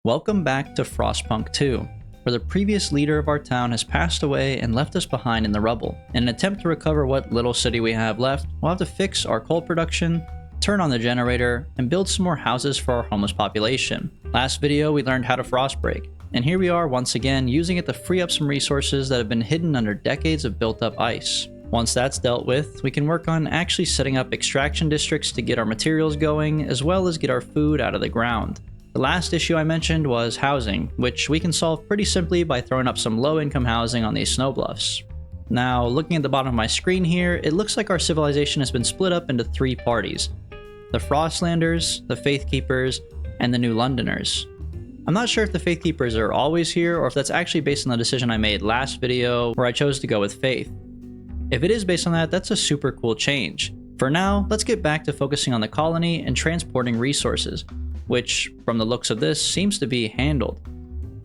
Welcome back to Frostpunk 2, where the previous leader of our town has passed away and left us behind in the rubble. In an attempt to recover what little city we have left, we'll have to fix our coal production, turn on the generator, and build some more houses for our homeless population. Last video we learned how to frostbreak, and here we are once again using it to free up some resources that have been hidden under decades of built up ice. Once that's dealt with, we can work on actually setting up extraction districts to get our materials going, as well as get our food out of the ground. The last issue I mentioned was housing, which we can solve pretty simply by throwing up some low-income housing on these snow bluffs. Now, looking at the bottom of my screen here, it looks like our civilization has been split up into three parties: the Frostlanders, the Faithkeepers, and the New Londoners. I'm not sure if the Faithkeepers are always here or if that's actually based on the decision I made last video where I chose to go with Faith. If it is based on that, that's a super cool change. For now, let's get back to focusing on the colony and transporting resources, which, from the looks of this, seems to be handled.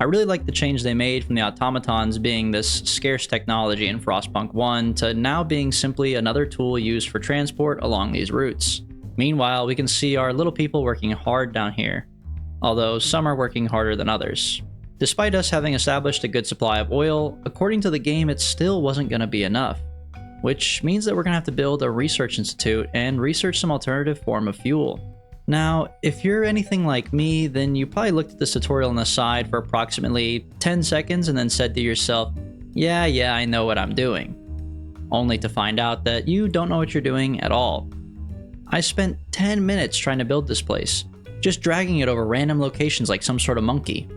I really like the change they made from the automatons being this scarce technology in Frostpunk 1 to now being simply another tool used for transport along these routes. Meanwhile, we can see our little people working hard down here, although some are working harder than others. Despite us having established a good supply of oil, according to the game it still wasn't going to be enough, which means that we're going to have to build a research institute and research some alternative form of fuel. Now, if you're anything like me, then you probably looked at this tutorial on the side for approximately 10 seconds and then said to yourself, yeah, I know what I'm doing. Only to find out that you don't know what you're doing at all. I spent 10 minutes trying to build this place, just dragging it over random locations like some sort of monkey,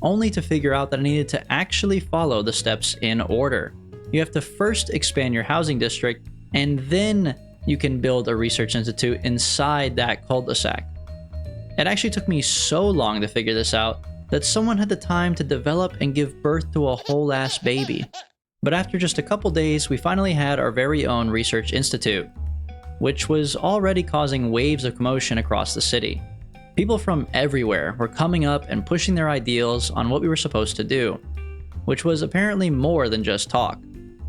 only to figure out that I needed to actually follow the steps in order. You have to first expand your housing district, and then you can build a research institute inside that cul-de-sac. It actually took me so long to figure this out that someone had the time to develop and give birth to a whole ass baby. But after just a couple days, we finally had our very own research institute, which was already causing waves of commotion across the city. People from everywhere were coming up and pushing their ideals on what we were supposed to do, which was apparently more than just talk.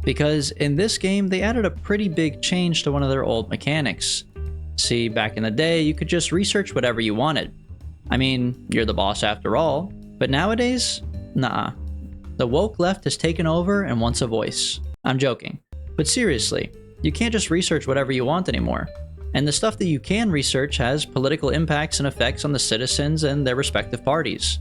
Because in this game, they added a pretty big change to one of their old mechanics. See, back in the day, you could just research whatever you wanted. I mean, you're the boss after all. But nowadays, nah. The woke left has taken over and wants a voice. I'm joking. But seriously, you can't just research whatever you want anymore. And the stuff that you can research has political impacts and effects on the citizens and their respective parties.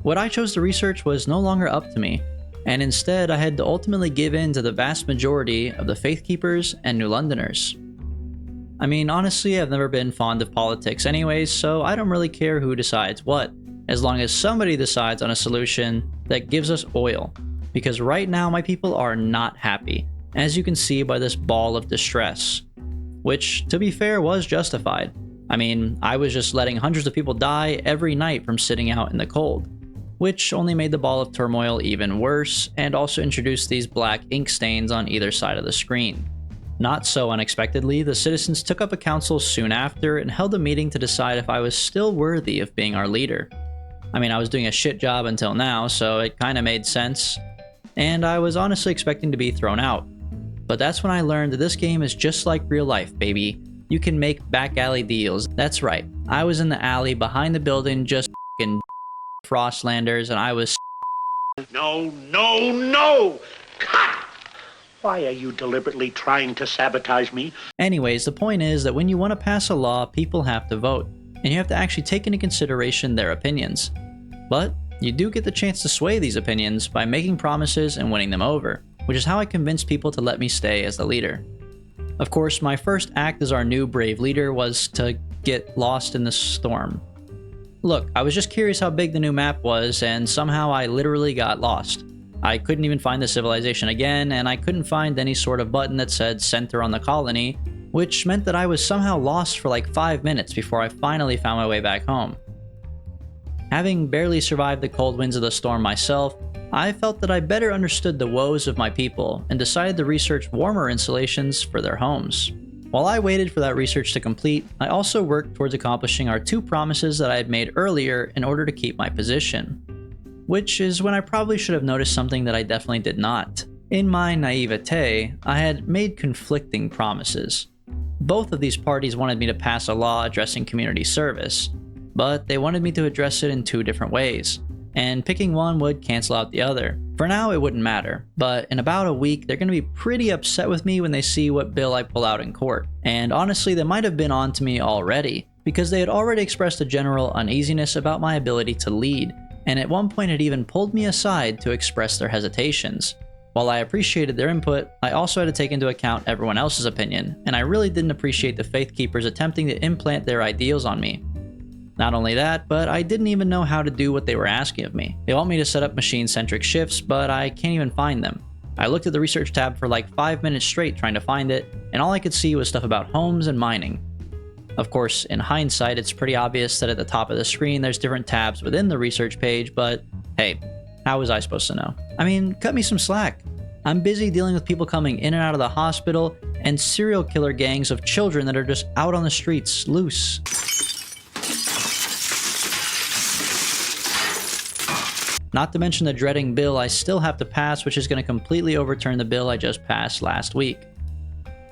What I chose to research was no longer up to me, and instead I had to ultimately give in to the vast majority of the Faithkeepers and New Londoners. I mean, honestly, I've never been fond of politics anyways, so I don't really care who decides what, as long as somebody decides on a solution that gives us oil. Because right now my people are not happy, as you can see by this ball of distress. Which, to be fair, was justified. I mean, I was just letting hundreds of people die every night from sitting out in the cold, which only made the ball of turmoil even worse, and also introduced these black ink stains on either side of the screen. Not so unexpectedly, the citizens took up a council soon after and held a meeting to decide if I was still worthy of being our leader. I mean, I was doing a shit job until now, so it kinda made sense, and I was honestly expecting to be thrown out. But that's when I learned that this game is just like real life, baby. You can make back alley deals. That's right, I was in the alley behind the building just f***ing Frostlanders, and I was No! Cut! Why are you deliberately trying to sabotage me? Anyways, the point is that when you want to pass a law, people have to vote, and you have to actually take into consideration their opinions. But you do get the chance to sway these opinions by making promises and winning them over, which is how I convinced people to let me stay as the leader. Of course, my first act as our new brave leader was to get lost in the storm. Look, I was just curious how big the new map was, and somehow I literally got lost. I couldn't even find the civilization again, and I couldn't find any sort of button that said center on the colony, which meant that I was somehow lost for like 5 minutes before I finally found my way back home. Having barely survived the cold winds of the storm myself, I felt that I better understood the woes of my people and decided to research warmer insulations for their homes. While I waited for that research to complete, I also worked towards accomplishing our 2 promises that I had made earlier in order to keep my position. Which is when I probably should have noticed something that I definitely did not. In my naivete, I had made conflicting promises. Both of these parties wanted me to pass a law addressing community service, but they wanted me to address it in 2 different ways, and picking one would cancel out the other. For now, it wouldn't matter, but in about a week, they're going to be pretty upset with me when they see what bill I pull out in court. And honestly, they might have been on to me already, because they had already expressed a general uneasiness about my ability to lead, and at one point had even pulled me aside to express their hesitations. While I appreciated their input, I also had to take into account everyone else's opinion, and I really didn't appreciate the Faith Keepers attempting to implant their ideals on me. Not only that, but I didn't even know how to do what they were asking of me. They want me to set up machine-centric shifts, but I can't even find them. I looked at the research tab for like 5 minutes straight trying to find it, and all I could see was stuff about homes and mining. Of course, in hindsight, it's pretty obvious that at the top of the screen there's different tabs within the research page, but hey, how was I supposed to know? I mean, cut me some slack. I'm busy dealing with people coming in and out of the hospital and serial killer gangs of children that are just out on the streets, loose. Not to mention the dreading bill I still have to pass, which is going to completely overturn the bill I just passed last week.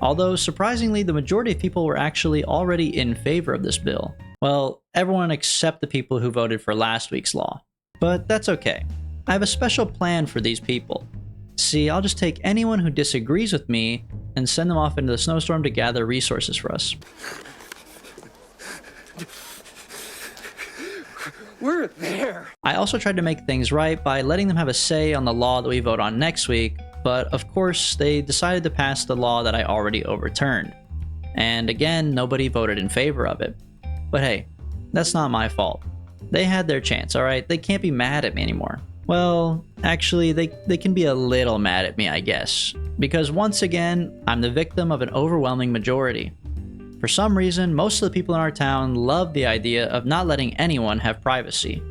Although, surprisingly, the majority of people were actually already in favor of this bill. Well, everyone except the people who voted for last week's law. But that's okay. I have a special plan for these people. See, I'll just take anyone who disagrees with me and send them off into the snowstorm to gather resources for us. We're there. I also tried to make things right by letting them have a say on the law that we vote on next week, but of course, they decided to pass the law that I already overturned. And again, nobody voted in favor of it. But hey, that's not my fault. They had their chance, alright? They can't be mad at me anymore. Well, actually, they can be a little mad at me, I guess. Because once again, I'm the victim of an overwhelming majority. For some reason, most of the people in our town love the idea of not letting anyone have privacy.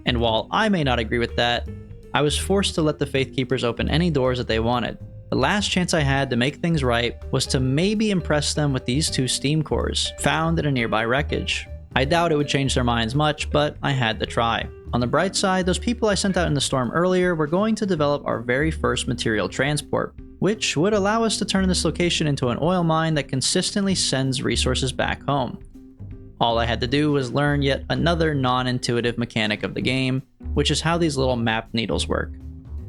And while I may not agree with that, I was forced to let the Faith Keepers open any doors that they wanted. The last chance I had to make things right was to maybe impress them with these 2 steam cores, found in a nearby wreckage. I doubt it would change their minds much, but I had to try. On the bright side, those people I sent out in the storm earlier were going to develop our very first material transport, which would allow us to turn this location into an oil mine that consistently sends resources back home. All I had to do was learn yet another non-intuitive mechanic of the game, which is how these little map needles work.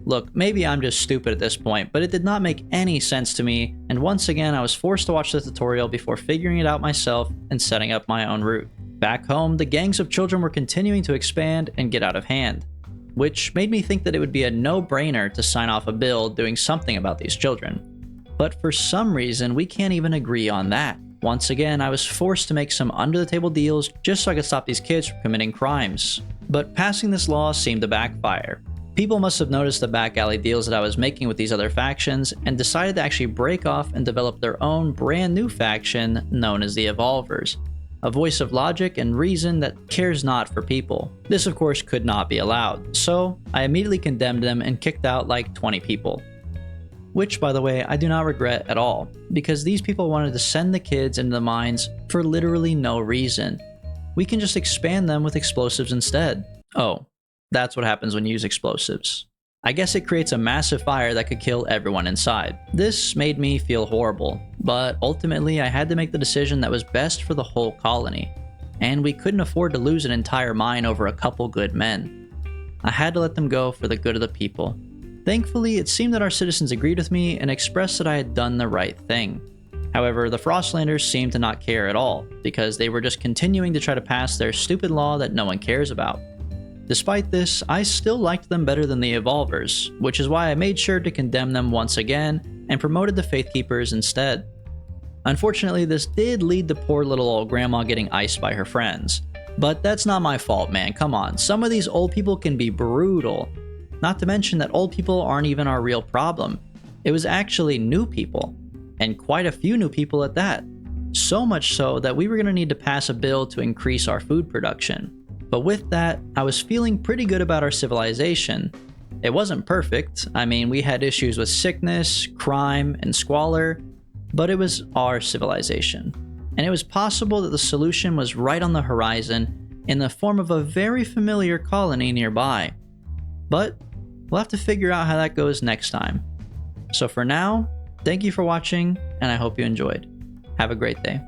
Look, maybe I'm just stupid at this point, but it did not make any sense to me, and once again I was forced to watch the tutorial before figuring it out myself and setting up my own route. Back home, the gangs of children were continuing to expand and get out of hand, which made me think that it would be a no-brainer to sign off a bill doing something about these children. But for some reason, we can't even agree on that. Once again, I was forced to make some under-the-table deals just so I could stop these kids from committing crimes. But passing this law seemed to backfire. People must have noticed the back alley deals that I was making with these other factions and decided to actually break off and develop their own brand new faction known as the Evolvers. A voice of logic and reason that cares not for people. This of course could not be allowed, so I immediately condemned them and kicked out like 20 people. Which, by the way, I do not regret at all, because these people wanted to send the kids into the mines for literally no reason. We can just expand them with explosives instead. Oh, that's what happens when you use explosives. I guess it creates a massive fire that could kill everyone inside. This made me feel horrible, but ultimately I had to make the decision that was best for the whole colony, and we couldn't afford to lose an entire mine over a couple good men. I had to let them go for the good of the people. Thankfully, it seemed that our citizens agreed with me and expressed that I had done the right thing. However, the Frostlanders seemed to not care at all, because they were just continuing to try to pass their stupid law that no one cares about. Despite this, I still liked them better than the Evolvers, which is why I made sure to condemn them once again and promoted the Faith Keepers instead. Unfortunately, this did lead to poor little old grandma getting iced by her friends. But that's not my fault, man, come on. Some of these old people can be brutal. Not to mention that old people aren't even our real problem. It was actually new people, and quite a few new people at that. So much so that we were going to need to pass a bill to increase our food production. But with that, I was feeling pretty good about our civilization. It wasn't perfect. I mean, we had issues with sickness, crime, and squalor, but it was our civilization. And it was possible that the solution was right on the horizon in the form of a very familiar colony nearby. But we'll have to figure out how that goes next time. So for now, thank you for watching, and I hope you enjoyed. Have a great day.